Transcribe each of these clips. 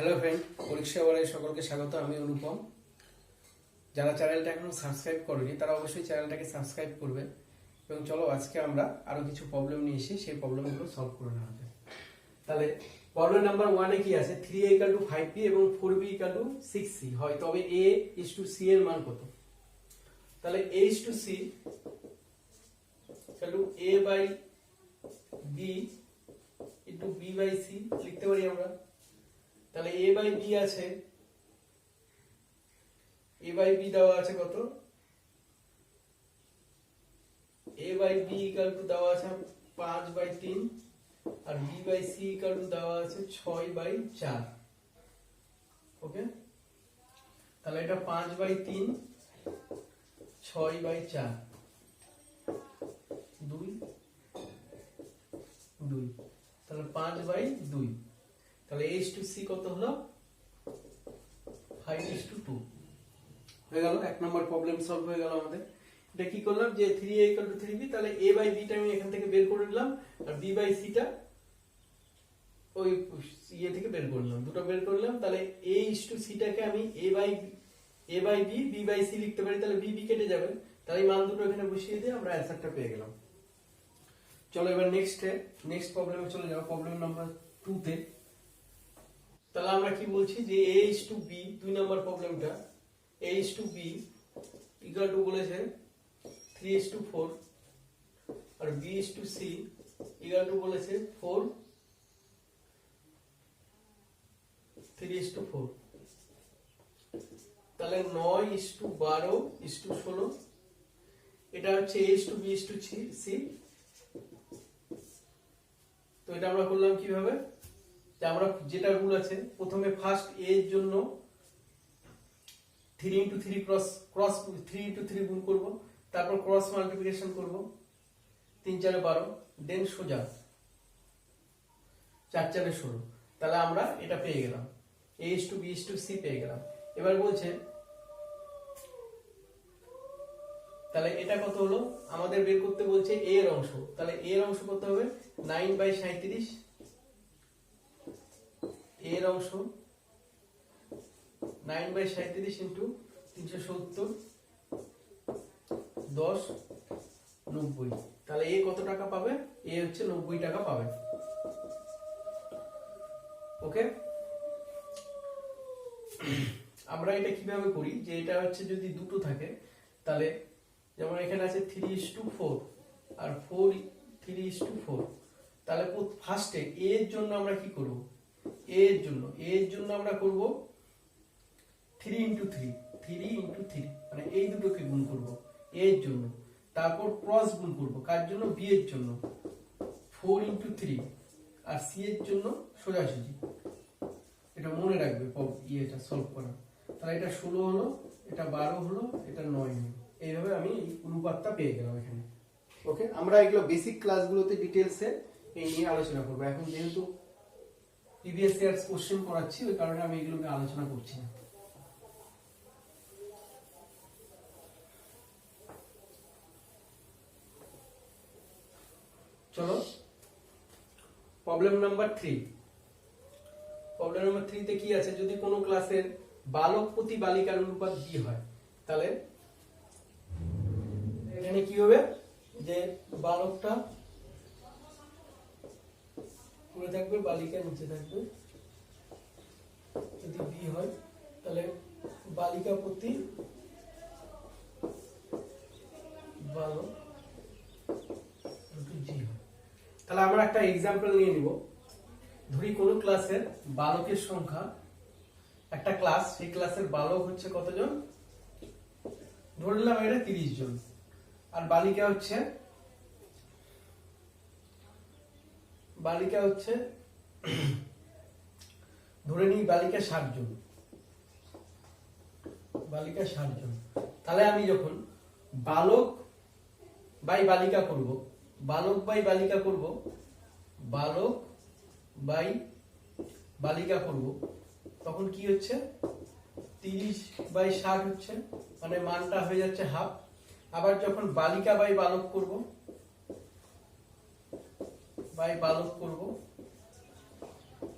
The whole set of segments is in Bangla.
হ্যালো ফ্রেন্ড, পরীক্ষা বলে সকলকে স্বাগত। আমি অনুপম। যারা চ্যানেলটা এখনো সাবস্ক্রাইব করেনি তারা অবশ্যই চ্যানেলটাকে সাবস্ক্রাইব করবে। এবং চলো আজকে আমরা আরো কিছু প্রবলেম নিয়ে এসে সেই প্রবলেমগুলো সলভ করে নেওয়া যায়। তাহলে প্রবলেম নাম্বার 1 এ কি আছে? 3a = 5b এবং 4b = 6c হয়, তবে a is to c এর মান কত? তাহলে a is to c = a by b into b by c লিখতে পারি আমরা। তাহলে a by b আছে, a by b দেওয়া আছে কত? a by b = দেওয়া আছে 5/3 আর b by c = দেওয়া আছে 6/4। ওকে, তাহলে এটা 5/3 6/4 2 2, তাহলে 5/2। তাহলে a is to c কত হলো? 5:2 হয়ে গেল। এক নম্বর প্রবলেম সলভ হয়ে গেল আমাদের। এটা কি করলাম যে 3a = 3b, তাহলে a by b টা আমি এখান থেকে বের করে নিলাম আর b by c টা ওই ইয়ে থেকে বের করলাম, দুটো বের করলাম। তাহলে a is to c টাকে আমি a by b b by c লিখতে পারি। তাহলে b b কেটে যাবে, তাহলে এই মান দুটো এখানে বসিয়ে দিয়ে আমরা অ্যানসারটা পেয়ে গেলাম। চলো এবার নেক্সট প্রবলেমে চলে যাও, প্রবলেম নাম্বার 2 তে। তাহলে আমরা কি বলছি যে a is to b, 2 নম্বর প্রবলেমটা, a is to b = বলেছে 3:4 আর b is to c = বলেছে 3:4। তাহলে 9:12:16 এটা হচ্ছে a is to b is to c। তো এটা আমরা করলাম কিভাবে? যে আমরা যেটা রুল আছে, প্রথমে ফার্স্ট a এর জন্য 3 × 3 ক্রস 3 × 3 গুণ করব, তারপর ক্রস মাল্টিপ্লিকেশন করব, 3 × 4 = 12, দেন সোজা 4 × 4 = 16। তাহলে আমরা এটা পেয়ে গেলাম, a is to b is to c পেয়ে গেলাম। এবার বলছে তাহলে এটা কত হলো? আমাদের বের করতে বলছে a এর অংশ। তাহলে a এর অংশ কত হবে? 9/37। a এর অংশ 9/37 ইনটু 370 10 90। তাহলে a কত টাকা পাবে? a হচ্ছে 90 টাকা পাবে। ওকে, আমরা এটা কিভাবে করি যে এটা হচ্ছে যদি দুটো থাকে, তাহলে যেমন এখানে আছে 3:4 আর 3:4, তাহলে ফার্স্টে a এর জন্য আমরা কি করব? a এর জন্য আমরা করব 3 × 3 মানে এই দুটোকে গুণ করব a এর জন্য, তারপর ক্রস গুণ করব কার জন্য? b এর জন্য 4 × 3 আর c এর জন্য সোজাসুজি। এটা মনে রাখবে এটা সলভ করা। তাহলে এটা 16 হলো, এটা 12 হলো, এটা 9 হলো। এইভাবে আমি এই অনুপাতটা পেয়ে গেলাম এখানে। ওকে, আমরা এগুলো বেসিক ক্লাসগুলোতে ডিটেইলসে এই নিয়ে আলোচনা করব। এখন যেহেতু প্রিভিয়াস ইয়ার্স কোশ্চেন পড়াচ্ছি, ওই কারণে আমি এগুলো নিয়ে আলোচনা করছি না। চলো প্রবলেম নাম্বার 3। প্রবলেম নাম্বার 3 তে কি আছে? যদি কোনো ক্লাসের বালক প্রতি বালিকার অনুপাত b হয়, তাহলে এখানে কি হবে? যে বালকটা উপরে থাকবে, বালিকা নিচে থাকবে। যদি b হয় তাহলে বালিকা প্রতি বালক g হয়। তাহলে আমরা একটা एग्जांपल নিয়ে নিব। ধরি কোন ক্লাসের বালকের সংখ্যা, একটা ক্লাস, সেই ক্লাসের বালক হচ্ছে কতজন? ধরে নিলাম এটা 30 জন, আর বালিকা হচ্ছে ধরে নিই বালিকা 60 জন। তাহলে আমি যখন বালক বাই বালিকা করব, তখন কি হচ্ছে? 30/60 হচ্ছে, মানে মানটা হয়ে যাচ্ছে হাফ। আবার যখন বালিকা বাই বালক করব,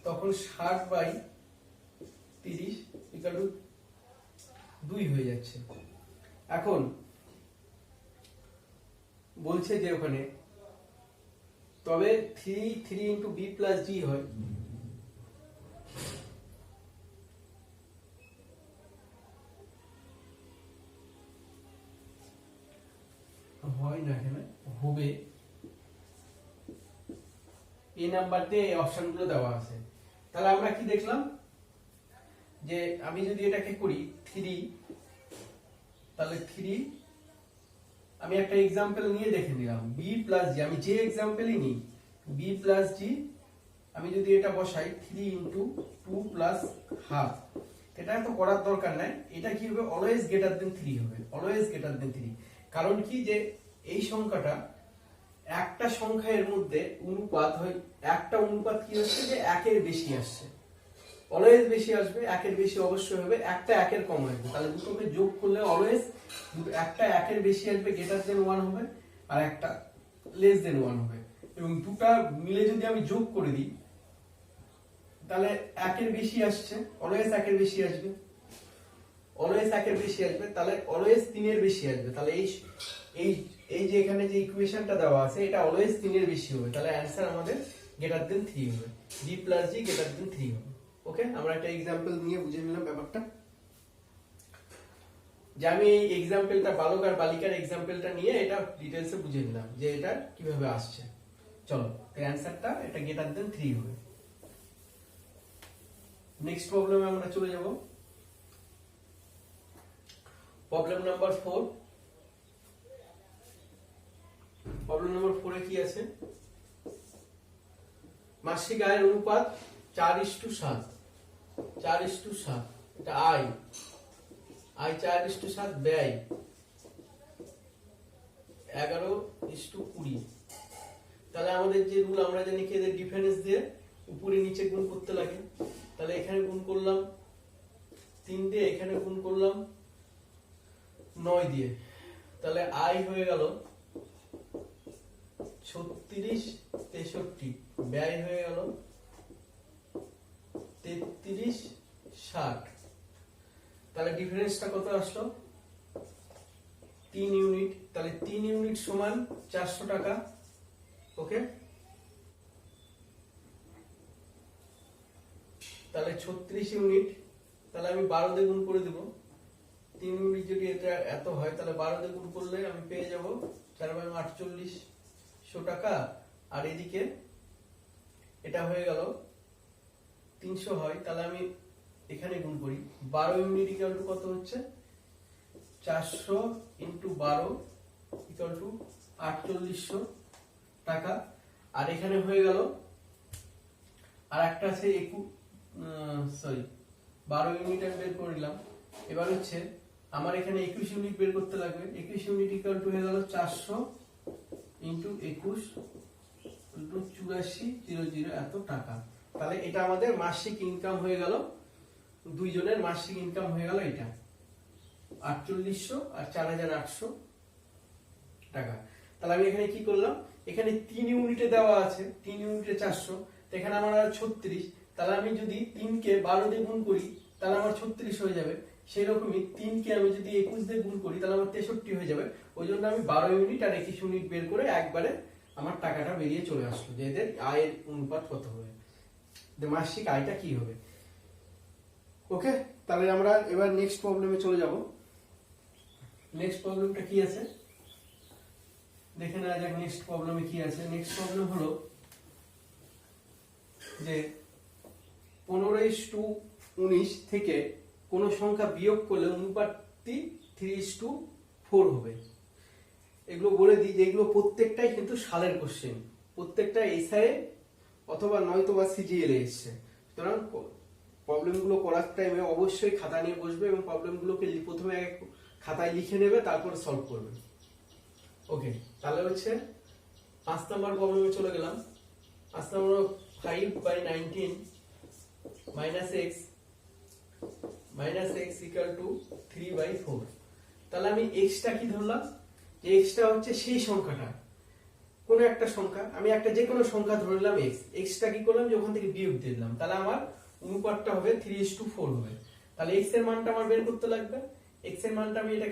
তখন 60/60 30 ইকুয়াল টু 2 হয়ে যাচ্ছে। এখন বলছে যে ওখানে তবে 3 ইন্টু বি প্লাস জি হয়, হয় না এখানে হবে, এই নাম্বার দিয়ে এই অপশনগুলো দেওয়া আছে। তাহলে আমরা কি দেখলাম যে আমি যদি এটাকে করি 3, তাহলে 3 আমি একটা एग्जांपल নিয়ে দেখে নিলাম b প্লাস জি, আমি যে एग्जांपलই নিই b প্লাস জি, আমি যদি এটা বসাই 3 ইনটু 2 প্লাস হাফ, এটা তো করার দরকার নাই, এটা কি হবে অলওয়েজ গ্রেটার দেন 3 হবে, অলওয়েজ গ্রেটার দেন 3। কারণ কি যে এই সংখ্যাটা একটা সংখ্যার মধ্যে অনুপাত হয়, একটা অনুপাত কি হচ্ছে যে একের বেশি আসছে, অলওয়েজ বেশি আসবে, একের বেশি অবশ্যই হবে, একটা একের কম আসবে, তাহলে দুটোকে যোগ করলে অলওয়েজ একটা একের বেশি আসবে, গ্রেটার দেন 1 হবে, আর একটা লেস দেন 1 হবে। এবং দুটা মিলে যদি আমি যোগ করে দিই তাহলে একের বেশি আসছে, অলওয়েজ একের বেশি আসবে, অলওয়েজ একের বেশি আসবে, তাহলে অলওয়েজ 3 এর বেশি আসবে, তাহলে এই এই যে এখানে যে ইকুয়েশনটা দেওয়া আছে এটা অলওয়েজ 3 এর বেশি হবে, তাহলে অ্যানসার আমাদের গ্রেটার দেন 3 হবে, b প্লাস জি গ্রেটার দেন 3 হবে। ওকে, আমরা একটা एग्जांपल নিয়ে বুঝে নিলাম ব্যাপারটা, যে আমি এই एग्जांपलটা বালক আর বালিকার एग्जांपलটা নিয়ে এটা ডিটেইলসে বুঝে নিলাম যে এটা কিভাবে আসছে। চলো, এর অ্যানসারটা এটা গ্রেটার দেন 3 হবে। নেক্সট প্রবলেমে আমরা চলে যাব, প্রবলেম নাম্বার 4। প্রবলেম নাম্বার 4 এ কি আছে, মাসিক আয়ের অনুপাত 4:7, 4:7, এটা আয় 4:7, ব্যয় 11:20। তাহলে আমাদের যে রুল আমরা জানি কি এদের ডিফারেন্স দিয়ে উপরে নিচে গুণ করতে লাগে, তাহলে এখানে গুণ করলাম 3 দিয়ে, এখানে গুণ করলাম 9 দিয়ে, তাহলে আয় হয়ে গেল 36-63, ব্যয় হয়ে গেল 33-60। তাহলে ডিফারেন্সটা কত আসলো 3 ইউনিট, তাহলে 3 ইউনিট সমান 400 টাকা। ওকে, তাহলে 36 ইউনিট, তাহলে আমি 12 দিয়ে গুণ করে দেব, 3 ইউনিট যদি এটা এত হয় তাহলে 12 দিয়ে গুণ করলে আমি পেয়ে যাব 4/4800 টাকা, আর এদিকে এটা হয়ে গেল 300 হয়, তাহলে আমি এখানে গুণ করি 12 ইউনিট ইকুয়াল টু কত হচ্ছে 400 ইনটু 12 ইকুয়াল টু 4800 টাকা, আর এখানে হয়ে গেল আর একটা আছে 12 ইউনিট আমি বের করে নিলাম। এবার হচ্ছে আমার এখানে 21 ইউনিট বের করতে লাগবে, 21 ইউনিট ইকুয়াল টু হয়ে গেল 400 ইনটু 21 ইনটু 8400 এত টাকা। তাহলে এটা আমাদের মাসিক ইনকাম হয়ে গেল, দুইজনের মাসিক ইনকাম হয়ে গেল এটা 4800 আর 4800 টাকা। তাহলে আমি এখানে কি করলাম, এখানে 3 ইউনিটে দেওয়া আছে, 3 ইউনিটে 400, তো এখানে আমার 36, তাহলে আমি যদি 3 কে 12 দিয়ে গুণ করি তাহলে আমার 36 হয়ে যাবে, সেই রকমই 3 কে আমি যদি 21 দিয়ে গুণ করি তাহলে আমার 63 হয়ে যাবে। ওই জন্য আমি 12 ইউনিট আর 21 ইউনিট বের করে একবারে আমার টাকাটা বেরিয়ে চলে আসলো যে এদের আয়ের অনুপাত কত হবে, মাসিক আয়টা কি হবে। ওকে, তাহলে আমরা এবার নেক্সট প্রবলেমে চলে যাব। নেক্সট প্রবলেমটা কি আছে দেখে নেওয়া যাক, নেক্সট প্রবলেমে কি আছে। নেক্সট প্রবলেম হলো যে 15:19 থেকে কোন সংখ্যা বিয়োগ করলে অনুপাতটি 3:4 হবে। এগুলো বলে দিই যে এগুলো প্রত্যেকটাই কিন্তু সালের কোশ্চেন, প্রত্যেকটা এসআই অথবা নয়তো বা সিজিএল এ এসছে, সুতরাং প্রবলেমগুলো করার টাইমে অবশ্যই খাতা নিয়ে বসবে এবং প্রবলেমগুলোকে প্রথমে খাতায় লিখে নেবে, তারপর সলভ করবে। ওকে, তাহলে হচ্ছে 5 নাম্বার প্রবলেমে চলে গেলাম। 5 নাম্বার 5/19 x equal to 3/4। তাহলে আমি x টা কি ধরলাম, যে x টা হচ্ছে সেই সংখ্যাটা, কোন একটা সংখ্যা, আমি একটা যে কোনো সংখ্যা ধরলাম x টা কি করলাম যে ওখান থেকে বিয়োগ দিয়ে দিলাম, তাহলে আমার অনুপাতটা হবে 3:4 হবে। তাহলে x এর মানটা আমার বের করতে লাগবে। x এর মানটা আমি এটা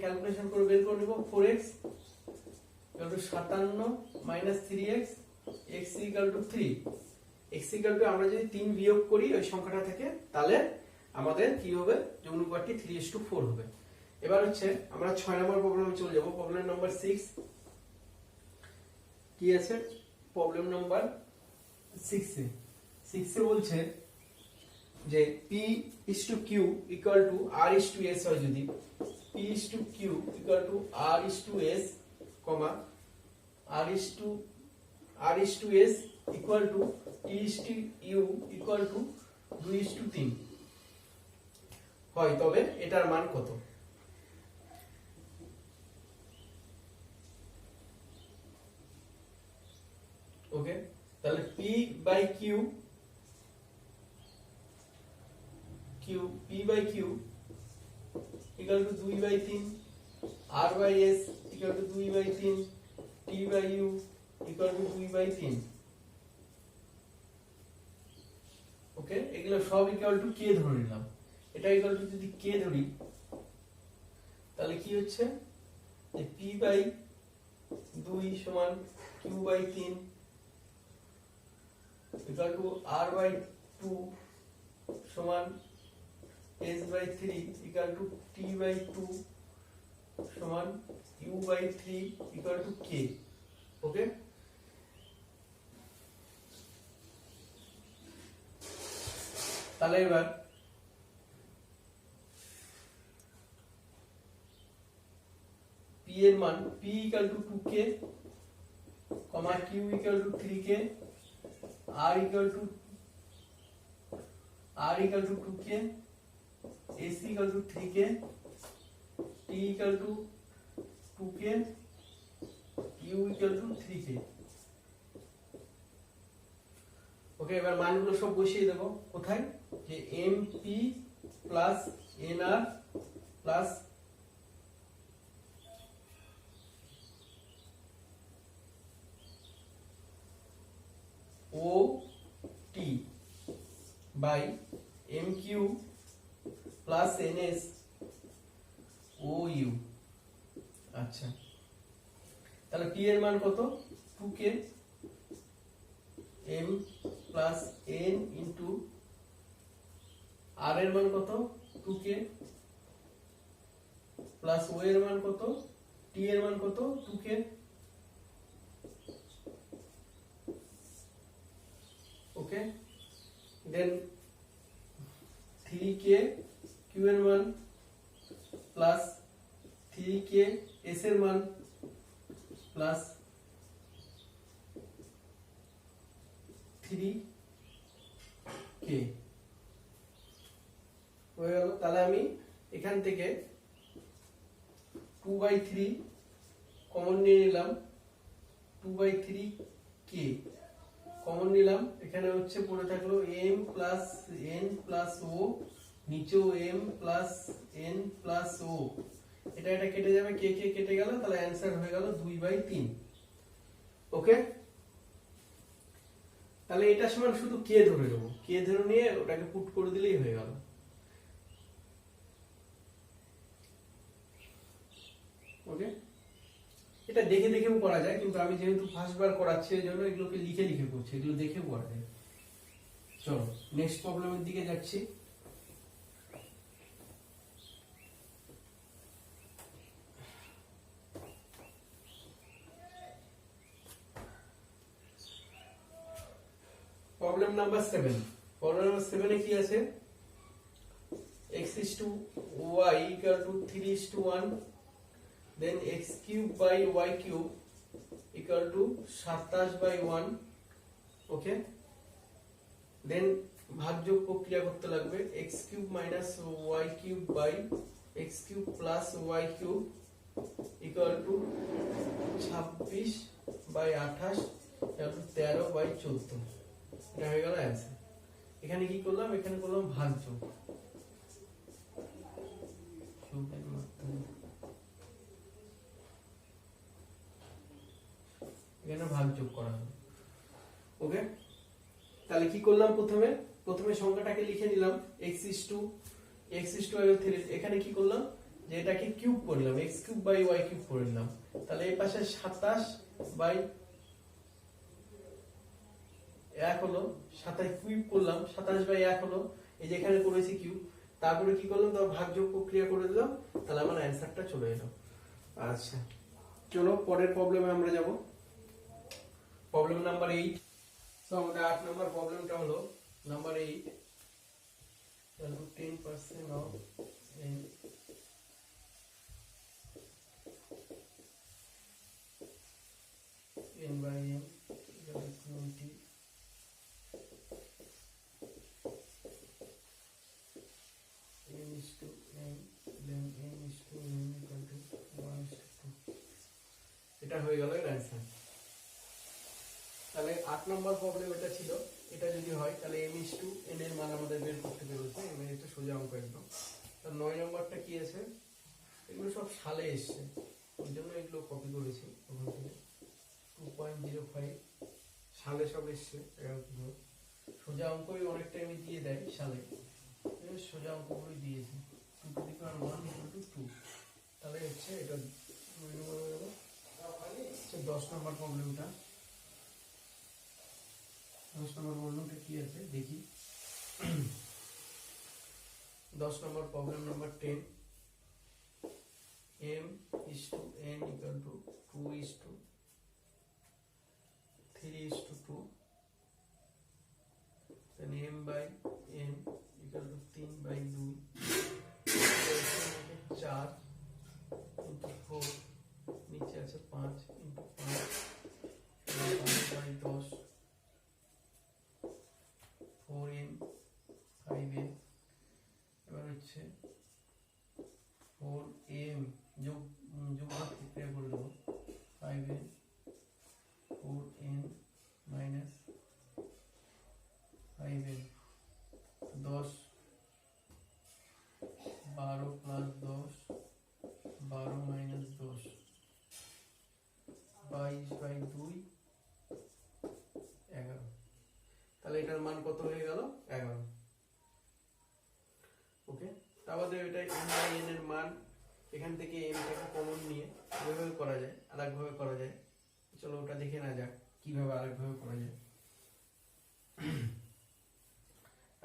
ক্যালকুলেশন করে বের করে নিব। 4x = 57 - 3x x = 3। x = আমরা যদি 3 বিয়োগ করি ওই সংখ্যাটা থেকে, তাহলে আমাদের কি হবে, যে অনুপাতটি 3:4 হবে। এবার হচ্ছে আমরা 6 নম্বর প্রবলেমে চলে যাব। প্রবলেম নাম্বার 6 কি আছে? প্রবলেম নাম্বার 6 এ বলছে যে P/Q = R/S হয় যদি P/Q = R/S, R/S = T/U = 2:3 হয়, তবে এটার মান কত? ওকে, তাহলে P/Q = 2/3, R/S = 2/3, T/U = 2/3। ওকে, এগুলো সব = K ধরে নিলাম। এটা যদি K ধরি, তাহলে কি হচ্ছে, যে P/2 = Q/3 = R/2 = S/3 = T/2 = U/3 = K। ওকে, তাহলে এবার P এর মান P = 2K, Q = 3K, R = 2K, S = 3K, T = 2K, U = 3K। ওকে, এবার মানগুলো সব বসিয়ে দেব। কোথায়? যে MP + NR + OT by MQ + NS OU। আচ্ছা, তাহলে P এর মান কত? 2K, M + N into R এর মান কত? 2K প্লাস O এর মান কত? T এর মান কত? 2K। ওকে, দেন 3K Q এর মান প্লাস 3K S এর মান প্লাস 3K হয়ে গেল। তাহলে আমি এখান থেকে 2/3 কমন নিয়ে নিলাম, 2/3K কমন নিলাম। এখানে হচ্ছে পড়ে থাকলো M + N + O, নিচেও M + N + O। এটা কেটে যাবে, K কেটে গেল, তাহলে অ্যানসার হয়ে গেল 2/3। ওকে, তাহলে এটা সমান শুধু K ধরে নেব, K ধরে নিয়ে ওটাকে পুট করে দিলেই হয়ে গেল। ওকে, এটা দেখে দেখেও করা যায়, কিন্তু আমি যেহেতু ফার্স্ট বার করাচ্ছি এই জন্য এগুলোকে লিখে লিখে করছি, এগুলো দেখেও করা যায়। চলো নেক্সট প্রবলেমের দিকে যাচ্ছি। Problem number 7। প্রবলেম নাম্বার 7 এ কি আছে? x/y = 3:1, then x³/y³ = 27/1। ওকে, দেন ভাগযোগ প্রক্রিয়া করতে লাগবে। x³ - y³ x³ + y³ = 26/28 = 13/14। এটা হয়ে গেল অ্যানসার। এখানে কি করলাম? এখানে করলাম ভাগযোগ। এখানে ভাগযোগ করা হলো। ওকে, তাহলে কি করলাম? প্রথমে প্রথমে সংখ্যাটাকে লিখে নিলাম x is to এখানে কি করলাম যে এটাকে কিউব করলাম x cube by y cube করে নিলাম, তাহলে এই পাশে 27 বাই 1 হলো, 27 কিউব করলাম, 27 বাই 1 হলো, এই যে এখানে করেছি কিউব, তারপরে কি করলাম তো ভাগযোগ প্রক্রিয়া করে দিলাম, তাহলে আমার অ্যানসারটা চলে এলো। আচ্ছা চলো পরের প্রবলেমে আমরা যাব, প্রবলেম নাম্বার 8। তো আমাদের 8 নম্বর প্রবলেমটা হলো number 8 10% of n by n equal to 20 n is to n then n is to n equal to 1:2। এটা হয়ে গেল এর অ্যান্সার। তাহলে 8 নম্বর প্রবলেম এটা ছিল, এটা যদি হয় তাহলে m is to n এর মান আমাদের বের করতে পেরেছে, m এর তো সোজা অঙ্ক একদম। তার 9 নম্বরটা কি আছে, এগুলো সব সালে এসছে, ওই জন্য এগুলো কপি করেছি ওখান থেকে। 2.05 সালে সব এসছে, সোজা অঙ্কই অনেক টাইমে দিয়ে দেয় সালে, সোজা অঙ্কগুলোই দিয়েছে 2 to the power 1 equal to 2। তাহলে হচ্ছে এটা 10 নম্বর প্রবলেমটা। 10 নম্বর প্রবলেমটা কি আছে দেখি। 10 নম্বর problem number 10, m is to n equal to 2 is to 3 is to 2, then m by n equal to 3 by 2, 4 into 4, নিচে আছে 5 into 5 by 10, 4m 5m, এবার হচ্ছে 4m যোগ প্রক্রিয়া করে দেবো, 5m 4n minus 5m 10 12 plus 10 12 minus 10 22 by 2 11। তাহলে এটার মান কত হয়ে গেল 11। ওকে, তাহলে এটা m by n এর মান, এখান থেকে m টাকে কমন নিয়ে কিভাবে করা যায়, আরেকভাবে করা যায়, চলো ওটা দেখে না যাক কিভাবে আরেকভাবে করা যায়।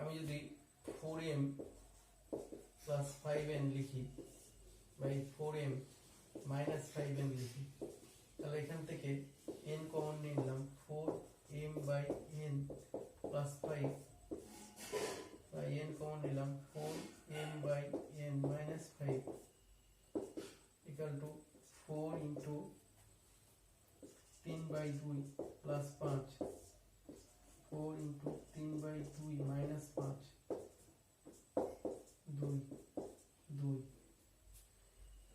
আমি যদি 4m plus 5n লিখি বাই 4m minus 5n লিখি, তাহলে এখান থেকে n কমন নিয়ে নিলাম, 4m by n plus 5 by n common নিলাম, 4m by n minus 5 equal to 4 into 3 by 2 plus 5, 4 into 3 by 2 minus 5 2 2।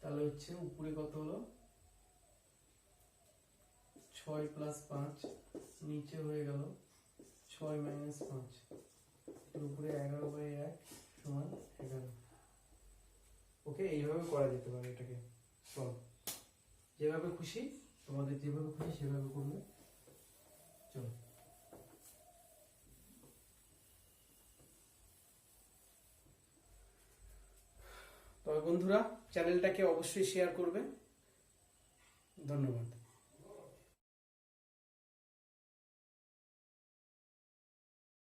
তাহলে হচ্ছে উপরে কত হলো 6 plus 5, নিচে হয়ে গেল 6 minus 5, এর উপরে 11 by 1 সমান 11। ওকে, এইভাবে করা যেতে পারে এটাকে সলভ, যেভাবে খুশি তোমাদের যেভাবে খুশি সেভাবে করবে। চলো, তবে বন্ধুরা চ্যানেলটাকে অবশ্যই শেয়ার করবে। ধন্যবাদ।